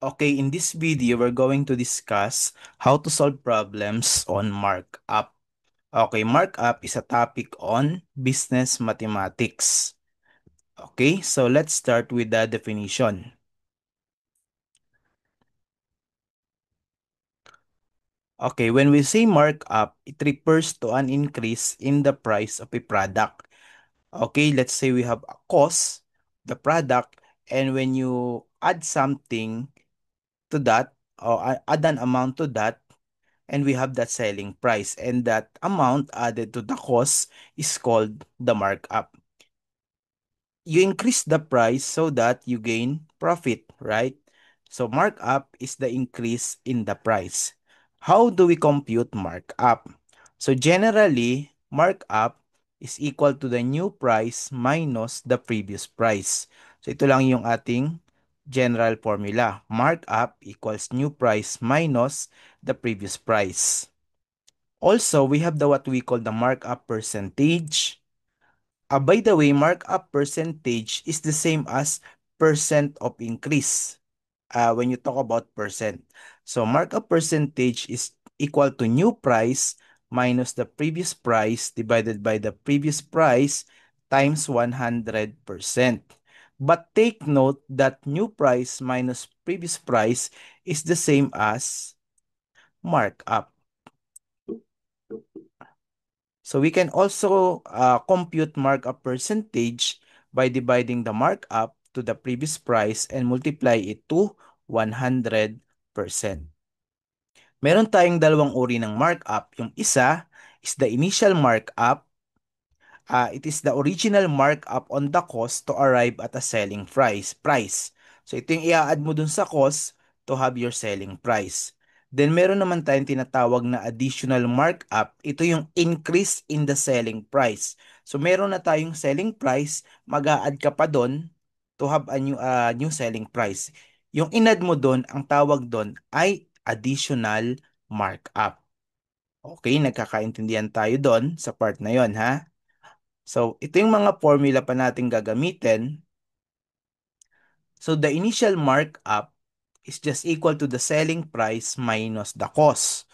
Okay, in this video, we're going to discuss how to solve problems on markup. Okay, markup is a topic on business mathematics. Okay, so let's start with the definition. Okay, when we say markup, it refers to an increase in the price of a product. Okay, let's say we have a cost, the product, and when you add something to that, or add an amount to that, and we have that selling price, and that amount added to the cost is called the markup. You increase the price so that you gain profit, right? So markup is the increase in the price. How do we compute markup? So generally, markup is equal to the new price minus the previous price. So ito lang yung ating general formula. Markup equals new price minus the previous price. Also, we have the what we call the markup percentage. By the way, markup percentage is the same as percent of increase when you talk about percent. So markup percentage is equal to new price minus the previous price divided by the previous price times 100%. But take note that new price minus previous price is the same as markup. So we can also compute markup percentage by dividing the markup to the previous price and multiply it to 100%. Meron tayong dalawang uri ng markup. Yung isa is the initial markup. It is the original markup on the cost to arrive at a selling price. So ito yung i-add mo dun sa cost to have your selling price. Then meron naman tayong tinatawag na additional markup. Ito yung increase in the selling price. So meron na tayong selling price, mag-a-add ka pa doon to have a new selling price. Yung in-add mo doon, ang tawag doon ay additional markup. Okay, nagkakaintindihan tayo doon sa part na yon, ha? So, ito yung mga formula pa natin gagamitin. So, the initial markup is just equal to the selling price minus the cost.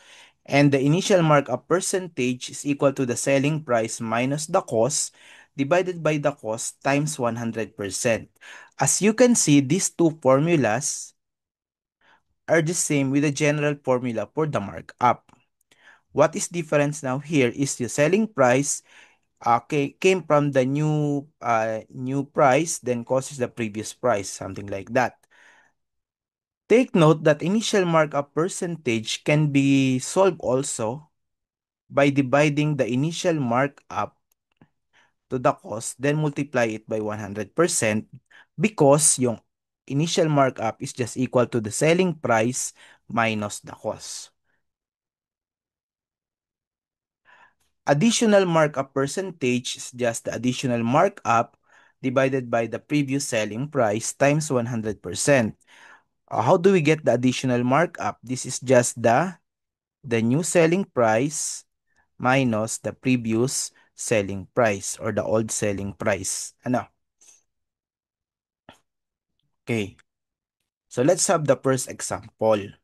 And the initial markup percentage is equal to the selling price minus the cost divided by the cost times 100%. As you can see, these two formulas are the same with the general formula for the markup. What is difference now here is the selling price came from the new price, then cost is the previous price, something like that. Take note that initial markup percentage can be solved also by dividing the initial markup to the cost, then multiply it by 100% because yung initial markup is just equal to the selling price minus the cost. Additional markup percentage is just the additional markup divided by the previous selling price times 100%. How do we get the additional markup? This is just the new selling price minus the previous selling price or the old selling price. Ano? Okay. So let's have the first example.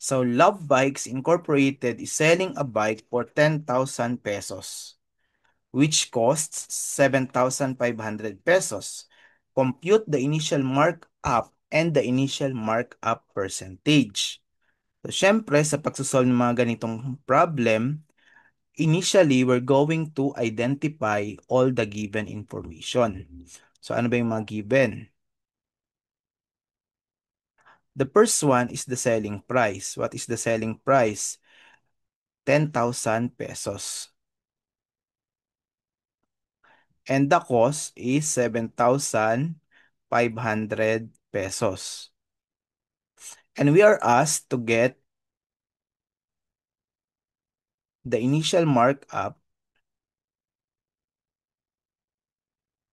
So Love Bikes Incorporated is selling a bike for 10,000 pesos, which costs 7,500 pesos. Compute the initial markup and the initial markup percentage. So, syempre, sa pagsusolve ng mga ganitong problem, initially, we're going to identify all the given information. So, ano ba yung mga given? The first one is the selling price. What is the selling price? 10,000 pesos. And the cost is 7,500 pesos. And we are asked to get the initial markup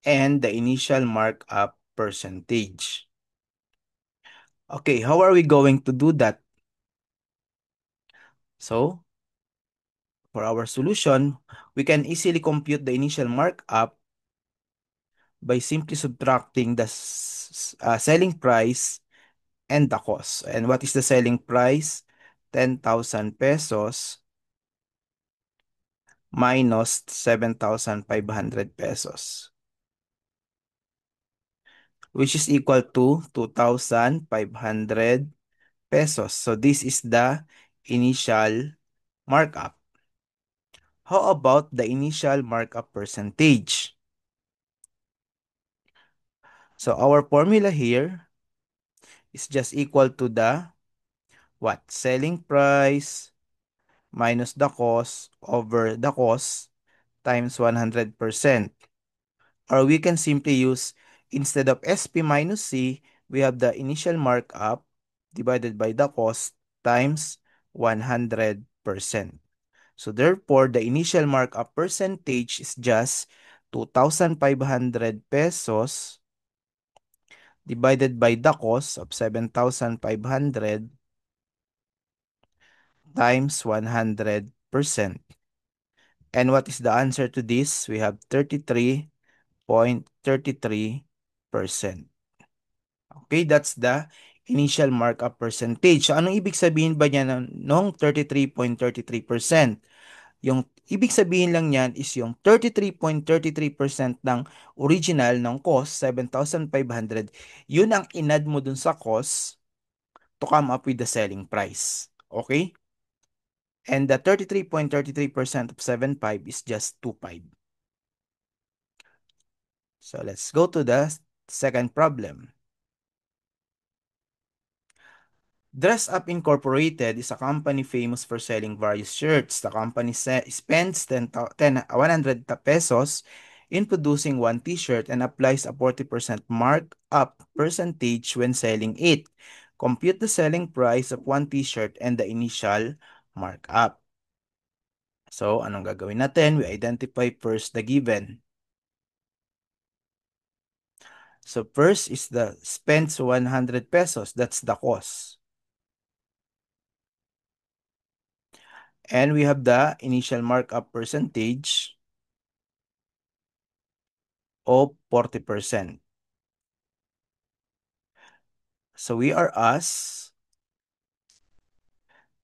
and the initial markup percentage. Okay, how are we going to do that? So, for our solution, we can easily compute the initial markup by simply subtracting the selling price and the cost. And what is the selling price? 10,000 pesos minus 7,500 pesos, which is equal to 2,500 pesos. So this is the initial markup. How about the initial markup percentage? So our formula here is just equal to the what? Selling price minus the cost over the cost times 100%. Or we can simply use, instead of SP minus C, we have the initial markup divided by the cost times 100%. So therefore, the initial markup percentage is just 2,500 pesos divided by the cost of 7,500 times 100%. And what is the answer to this? We have 33.33%. Okay, that's the initial markup percentage. So, anong ibig sabihin ba niya nung 33.33%? Yung ibig sabihin lang niyan is yung 33.33% ng original ng cost, 7,500, yun ang inad mo dun sa cost to come up with the selling price. Okay? And the 33.33% of 7.5 is just 2.5. So let's go to the second problem. Dress Up Incorporated is a company famous for selling various shirts. The company spends 100 pesos in producing one t-shirt and applies a 40% markup percentage when selling it. Compute the selling price of one t-shirt and the initial markup. So, anong gagawin natin? We identify first the given. So, first is the spends 100 pesos. That's the cost. And we have the initial markup percentage of 40%. So we are asked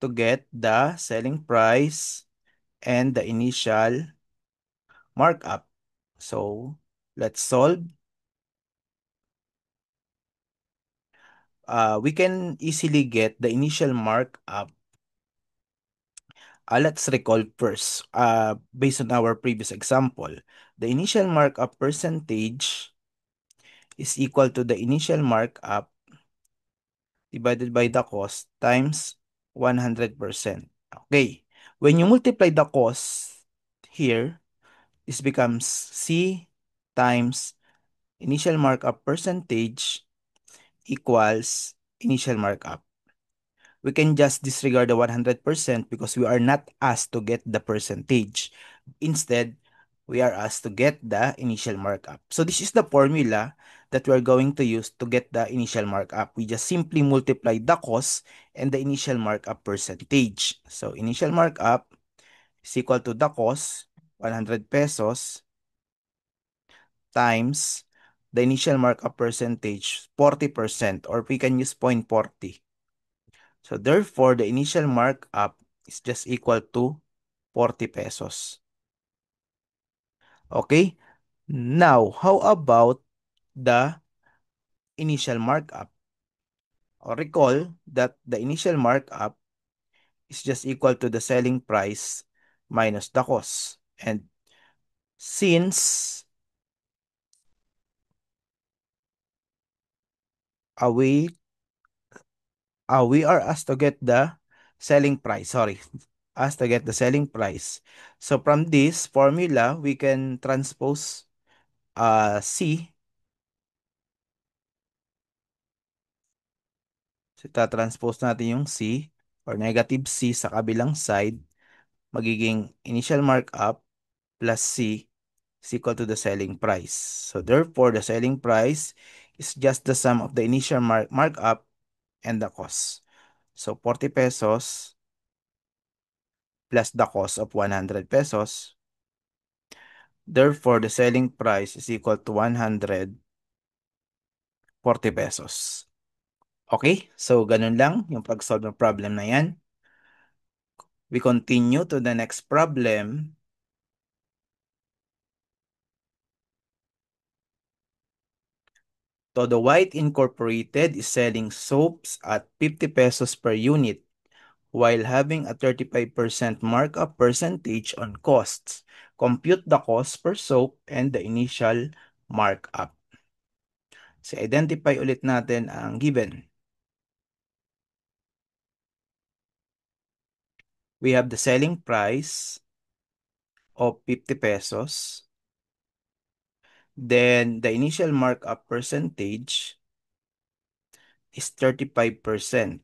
to get the selling price and the initial markup. So let's solve. We can easily get the initial markup. Let's recall first, based on our previous example, the initial markup percentage is equal to the initial markup divided by the cost times 100%. Okay. When you multiply the cost here, this becomes C times initial markup percentage equals initial markup. We can just disregard the 100% because we are not asked to get the percentage. Instead, we are asked to get the initial markup. So this is the formula that we're going to use to get the initial markup. We just simply multiply the cost and the initial markup percentage. So initial markup is equal to the cost, 100 pesos, times the initial markup percentage, 40%, or we can use 0.40. So therefore, the initial markup is just equal to 40 pesos. Okay? Now, how about the initial markup? Or recall that the initial markup is just equal to the selling price minus the cost. And since we we are asked to get the selling price, sorry, asked to get the selling price. So from this formula, we can transpose C. So, transpose natin yung C or negative C sa kabilang side. Magiging initial markup plus C is equal to the selling price. So, therefore, the selling price is just the sum of the initial markup and the cost. So, 40 pesos plus the cost of 100 pesos Therefore, the selling price is equal to 140 pesos. Okay? So, ganun lang yung pag-solve ng problem na yan. We continue to the next problem. Todo White Incorporated is selling soaps at 50 pesos per unit while having a 35% markup percentage on costs. Compute the cost per soap and the initial markup. So, identify ulit natin ang given. We have the selling price of 50 pesos. Then, the initial markup percentage is 35%.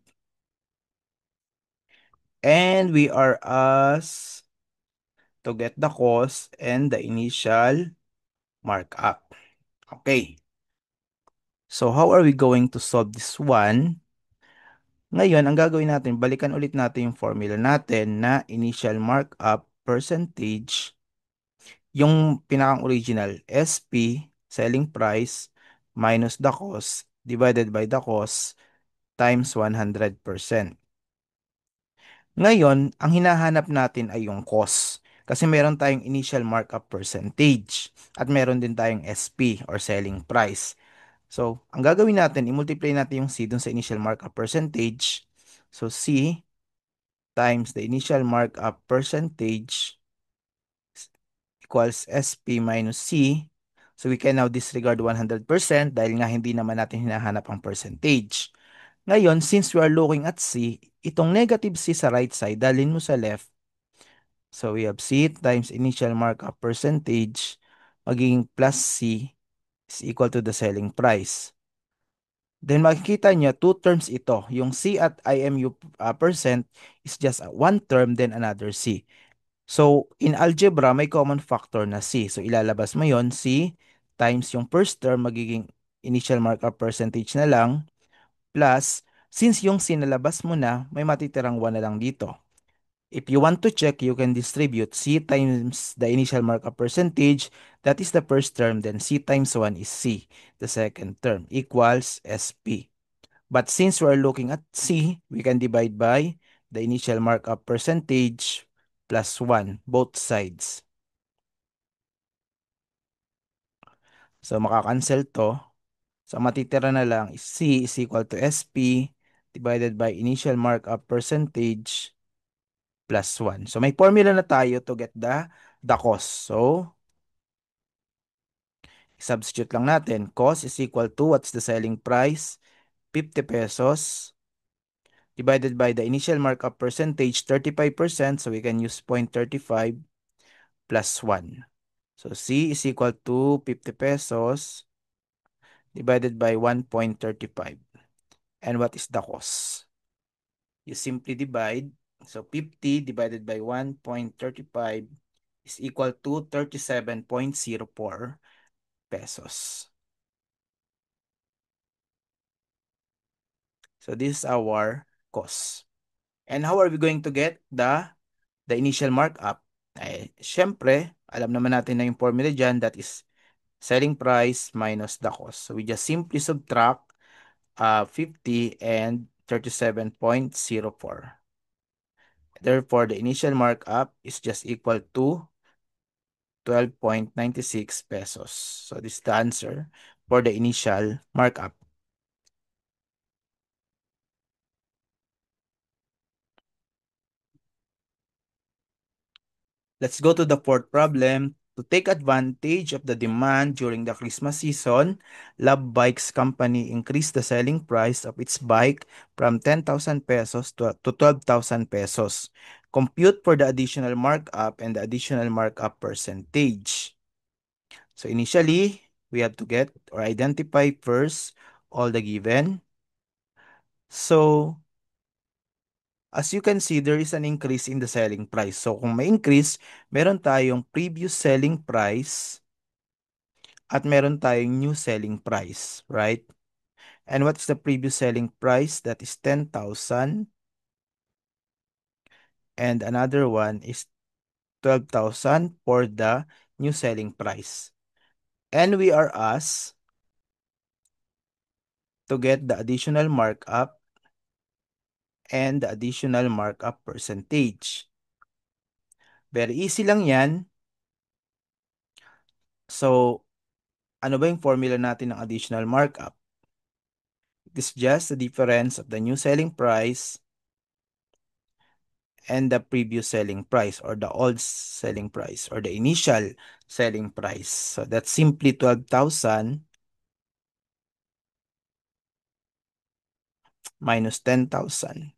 And we are asked to get the cost and the initial markup. Okay. So, how are we going to solve this one? Ngayon, ang gagawin natin, balikan ulit natin yung formula natin na initial markup percentage, yung pinakang original, SP, selling price, minus the cost, divided by the cost, times 100%. Ngayon, ang hinahanap natin ay yung cost. Kasi meron tayong initial markup percentage at meron din tayong SP or selling price. So, ang gagawin natin, i-multiply natin yung C dun sa initial markup percentage. So, C times the initial markup percentage equals SP minus C. So, we can now disregard 100% dahil nga hindi naman natin hinahanap ang percentage. Ngayon, since we are looking at C, itong negative C sa right side, dalhin mo sa left. So, we have C times initial markup percentage magiging plus C is equal to the selling price. Then makikita niya, two terms ito. Yung C at IMU percent is just one term, then another C. So, in algebra, may common factor na C. So, ilalabas mo yon C times yung first term, magiging initial markup percentage na lang, plus, since yung C nalabas mo na, may matitirang 1 na lang dito. If you want to check, you can distribute C times the initial markup percentage, that is the first term, then C times 1 is C, the second term, equals SP. But since we're looking at C, we can divide by the initial markup percentage plus 1, both sides. So, makakancel to. So, matitira na lang is C is equal to SP divided by initial markup percentage plus 1. So, may formula na tayo to get the cost. So, substitute lang natin. Cost is equal to, what's the selling price? 50 pesos divided by the initial markup percentage, 35%. So, we can use 0.35 plus 1. So, C is equal to 50 pesos divided by 1.35. And what is the cost? You simply divide. So, 50 divided by 1.35 is equal to 37.04 pesos. So, this is our cost. And how are we going to get the initial markup? Eh, syempre, alam naman natin na yung formula dyan, that is selling price minus the cost. So, we just simply subtract 50 and 37.04. Therefore, the initial markup is just equal to 12.96 pesos. So, this is the answer for the initial markup. Let's go to the fourth problem. To take advantage of the demand during the Christmas season, Love Bikes Company increased the selling price of its bike from 10,000 pesos to 12,000 pesos. Compute for the additional markup and the additional markup percentage. So initially, we have to get or identify first all the given. So, as you can see, there is an increase in the selling price. So, kung may increase, meron tayong previous selling price at meron tayong new selling price, right? And what is the previous selling price? That is 10,000. And another one is 12,000 for the new selling price. And we are asked to get the additional markup and the additional markup percentage. Very easy lang yan. So, ano ba yung formula natin ng additional markup? It is just the difference of the new selling price and the previous selling price or the old selling price or the initial selling price. So, that's simply 12,000 minus 10,000.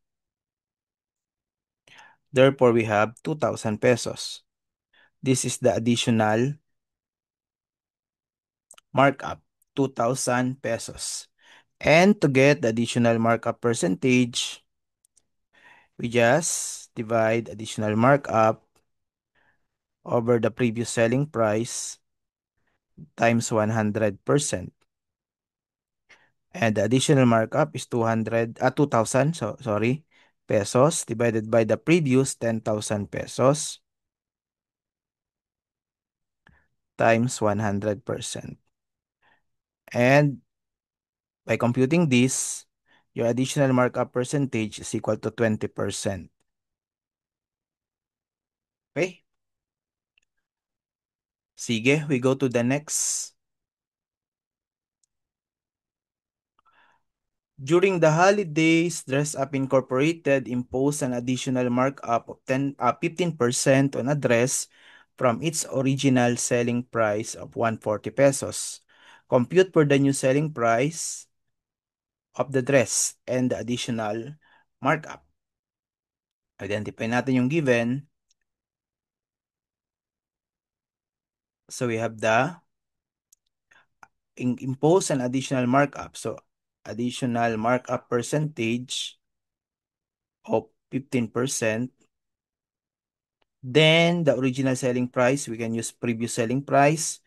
Therefore, we have 2,000 pesos. This is the additional markup, 2,000 pesos. And to get the additional markup percentage, we just divide additional markup over the previous selling price times 100%. And the additional markup is 2,000, so sorry, pesos divided by the previous 10,000 pesos times 100%. And by computing this, your additional markup percentage is equal to 20%. Okay? Sige, we go to the next. During the holidays, Dress Up Incorporated imposed an additional markup of 15% on a dress from its original selling price of 140 pesos. Compute for the new selling price of the dress and the additional markup. Identify natin yung given. So we have the impose an additional markup. So additional markup percentage of 15%. Then the original selling price, we can use previous selling price,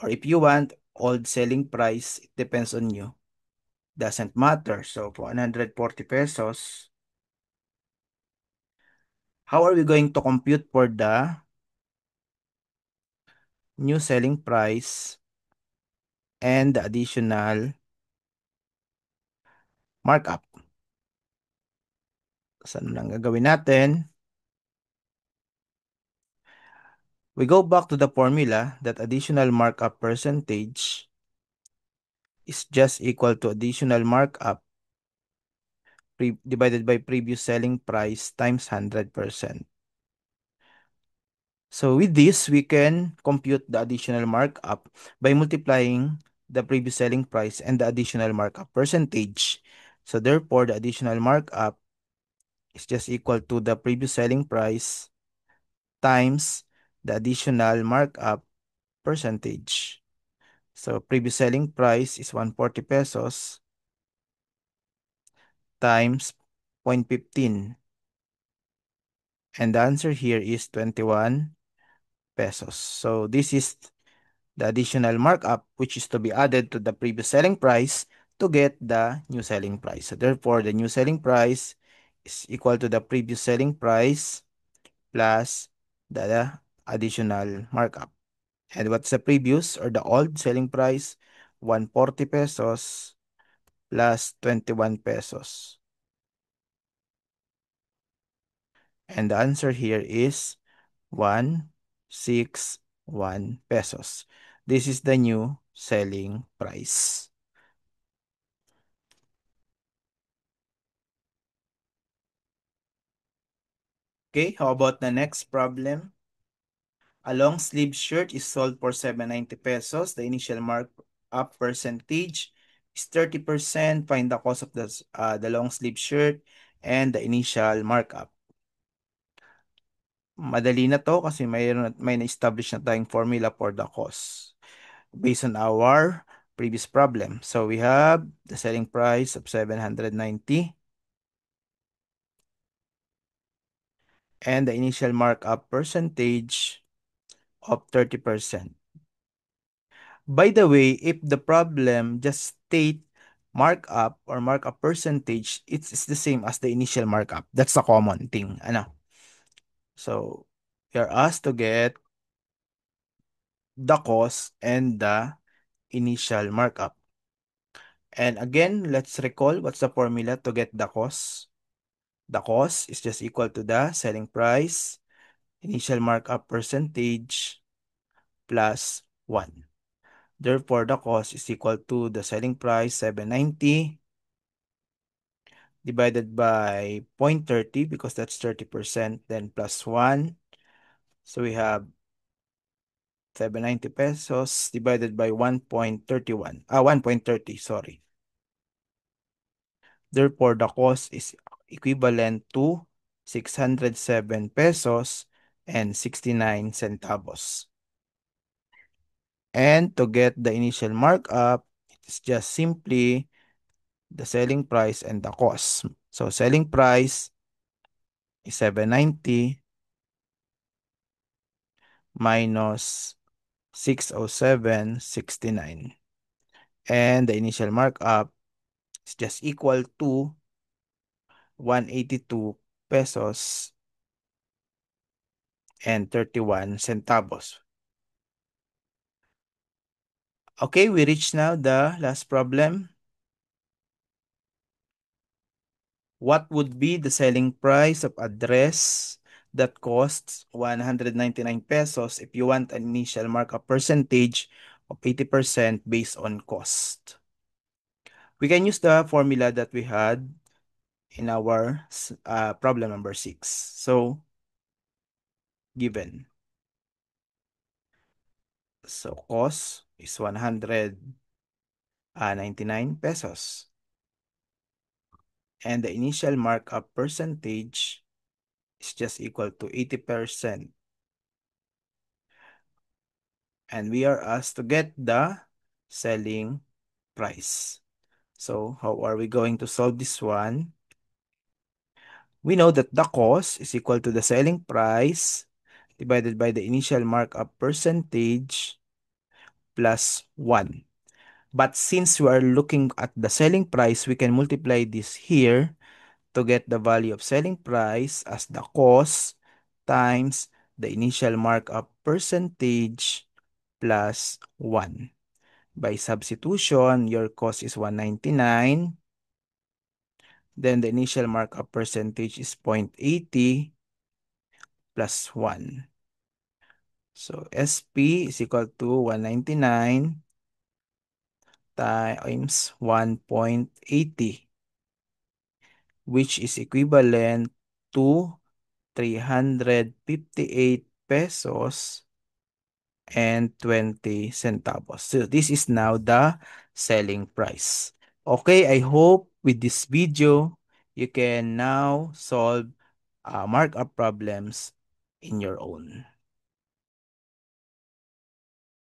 or if you want old selling price, it depends on you. Doesn't matter. So 140 pesos. How are we going to compute for the new selling price and the additional markup? Saan lang gagawin natin? We go back to the formula that additional markup percentage is just equal to additional markup divided by previous selling price times 100%. So with this, we can compute the additional markup by multiplying the previous selling price and the additional markup percentage. So therefore, the additional markup is just equal to the previous selling price times the additional markup percentage. So previous selling price is 140 pesos times 0.15. And the answer here is 21 pesos. So this is the additional markup which is to be added to the previous selling price to get the new selling price. So therefore, the new selling price is equal to the previous selling price plus the additional markup. And what's the previous or the old selling price? 140 pesos plus 21 pesos. And the answer here is 161 pesos. This is the new selling price. Okay, how about the next problem? A long sleeve shirt is sold for 790 pesos. The initial markup percentage is 30%. Find the cost of the long sleeve shirt and the initial markup. Madali na to kasi may na-establish na tayong formula for the cost based on our previous problem. So we have the selling price of 790 and the initial markup percentage of 30%. By the way, if the problem just state markup or markup percentage, it's the same as the initial markup. That's a common thing. Ano? So, you're asked to get the cost and the initial markup. And again, let's recall what's the formula to get the cost. The cost is just equal to the selling price, initial markup percentage, plus 1. Therefore, the cost is equal to the selling price, 790, divided by 0.30 because that's 30%, then plus 1. So we have 790 pesos divided by 1.31. 1.30, sorry. Therefore, the cost is equivalent to 607 pesos and 69 centavos. And to get the initial markup, it's just simply the selling price and the cost. So selling price is 790 minus 607.69. And the initial markup is just equal to 182 pesos and 31 centavos. Okay, we reach now the last problem. What would be the selling price of a dress that costs 199 pesos if you want an initial markup percentage of 80% based on cost? We can use the formula that we had in our problem number 6. So, given. So, cost is 199 pesos. And the initial markup percentage is just equal to 80%. And we are asked to get the selling price. So how are we going to solve this one? We know that the cost is equal to the selling price divided by the initial markup percentage plus 1. But since we are looking at the selling price, we can multiply this here to get the value of selling price as the cost times the initial markup percentage plus 1. By substitution, your cost is 199. Then the initial markup percentage is 0.80 plus 1. So SP is equal to 199 times 1.80, which is equivalent to 358 pesos and 20 centavos. So this is now the selling price. Okay, I hope with this video, you can now solve markup problems in your own.